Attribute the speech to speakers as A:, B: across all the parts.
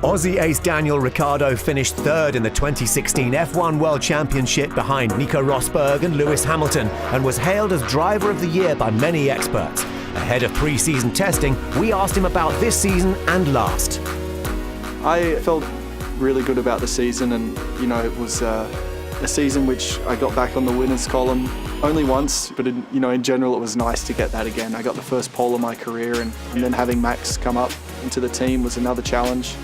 A: Aussie ace Daniel Ricciardo finished third in the 2016 F1 World Championship behind Nico Rosberg and Lewis Hamilton and was hailed as Driver of the Year by many experts. Ahead of pre-season testing, we asked him about this season and last.
B: I felt really good about the season, and it was a season which I got back on the winners column only once, but in general it was nice to get that again. I got the first pole of my career, and then having Max come up into the team was another challenge.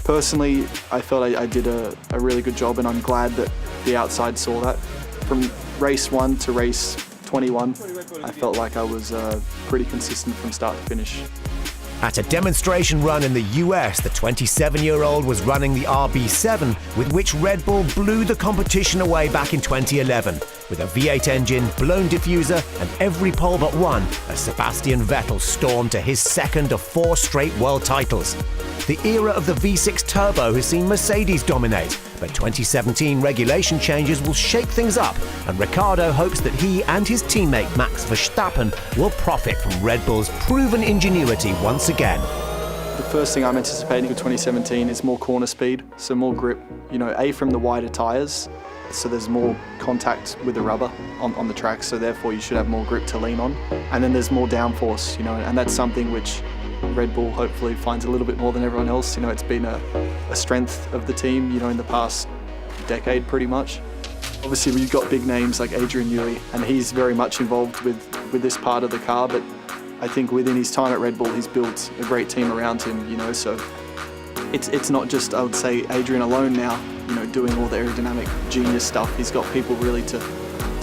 B: Personally, I felt I did a really good job, and I'm glad that the outside saw that. From race 1 to race 21, I felt like I was pretty consistent from start to finish.
A: At a demonstration run in the US, the 27-year-old was running the RB7, with which Red Bull blew the competition away back in 2011. With a V8 engine, blown diffuser, and every pole but one, as Sebastian Vettel stormed to his second of 4 straight world titles. The era of the V6 turbo has seen Mercedes dominate, but 2017 regulation changes will shake things up, and Ricciardo hopes that he and his teammate Max Verstappen will profit from Red Bull's proven ingenuity once again.
B: The first thing I'm anticipating for 2017 is more corner speed, so more grip, from the wider tyres, so there's more contact with the rubber on the track, so therefore you should have more grip to lean on. And then there's more downforce, and that's something which Red Bull hopefully finds a little bit more than everyone else. It's been a strength of the team, in the past decade pretty much. Obviously we've got big names like Adrian Newey, and he's very much involved with this part of the car, but I think within his time at Red Bull he's built a great team around him, so it's not just, I would say, Adrian alone now, doing all the aerodynamic genius stuff. He's got people really to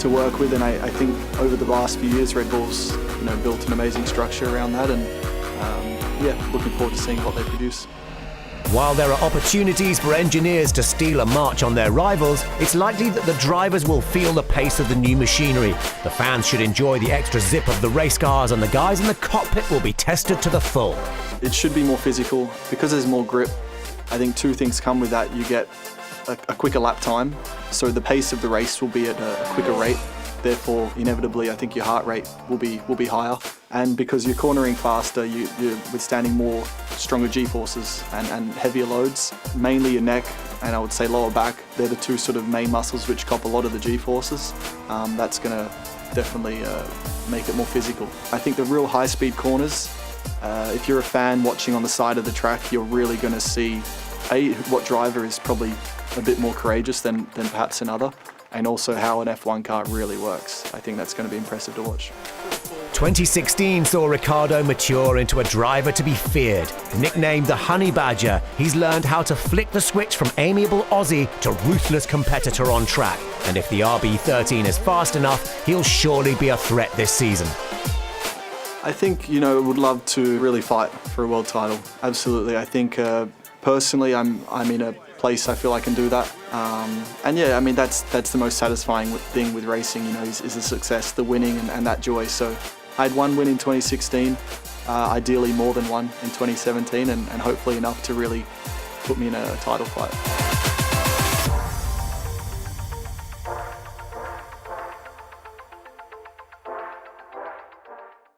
B: work with, and I think over the last few years Red Bull's built an amazing structure around that, and looking forward to seeing what they produce.
A: While there are opportunities for engineers to steal a march on their rivals, it's likely that the drivers will feel the pace of the new machinery. The fans should enjoy the extra zip of the race cars, and the guys in the cockpit will be tested to the full.
B: It should be more physical. Because there's more grip, I think 2 things come with that. You get a quicker lap time, so the pace of the race will be at a quicker rate. Therefore, inevitably, I think your heart rate will be higher. And because you're cornering faster, you're withstanding more stronger G-forces and heavier loads. Mainly your neck and I would say lower back. They're the 2 sort of main muscles which cop a lot of the G-forces. That's going to definitely make it more physical. I think the real high-speed corners, if you're a fan watching on the side of the track, you're really going to see what driver is probably a bit more courageous than perhaps another, and also how an F1 car really works. I think that's going to be impressive to watch.
A: 2016 saw Ricciardo mature into a driver to be feared. Nicknamed the Honey Badger, he's learned how to flick the switch from amiable Aussie to ruthless competitor on track. And if the RB13 is fast enough, he'll surely be a threat this season.
B: I think, would love to really fight for a world title. Absolutely. I think personally I'm in a place I feel I can do that. That's the most satisfying thing with racing, is the success, the winning and that joy. So I had 1 win in 2016, ideally more than 1 in 2017, and hopefully enough to really put me in a title fight.